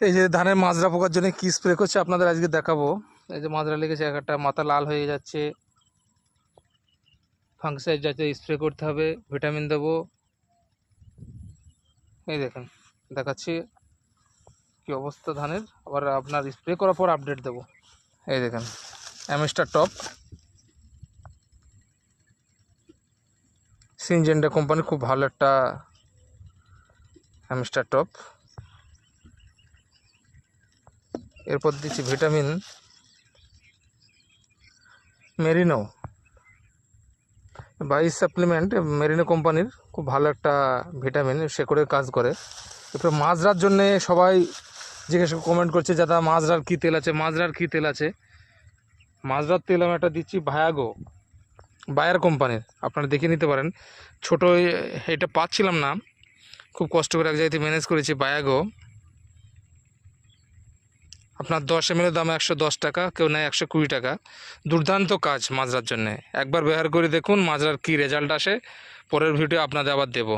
এই যে ধানের মাজরা পোকার জন্য কি স্প্রে করছে আপনাদের আজকে দেখাবো। এই যে মাজরা লেগেছে, একটা মাথা লাল হয়ে যাচ্ছে, ফাঙ্গিসাইড জাতীয় স্প্রে করতে হবে, ভিটামিন দেবো। এই দেখেন দেখাচ্ছি কি অবস্থা ধানের, আবার আপনার স্প্রে করার পর আপডেট দেবো। এই দেখেন অ্যামিস্টার টপ, সিনজেন্ডা কোম্পানি, খুব ভালো একটা অ্যামিস্টার টপ। এরপর দিচ্ছি ভিটামিন মেরিনো বাইশ সাপ্লিমেন্ট, মেরিনো কোম্পানির খুব ভালো একটা ভিটামিন, শেকড়ের কাজ করে। এরপর মাজরার জন্যে সবাই জিজ্ঞেস কমেন্ট করছে দাদা মাজরার কী তেল আছে, মাজরার কী তেল আছে। মাজরার তেল আমি একটা দিচ্ছি ভায়াগো, বায়ার কোম্পানির, আপনারা দেখে নিতে পারেন। ছোটো এটা পাচ্ছিলাম না, খুব কষ্ট করে এক জায়গাতে ম্যানেজ করেছি। বায়াগো আপনার 10 ml দাম 110 টাকা, কেউ নেয় 120 টাকা। দুর্দান্ত কাজ মাজরার জন্যে, একবার ব্যবহার করে দেখুন মাজরার কী রেজাল্ট আসে। পরের ভিডিও আপনাদের আবার দেবো।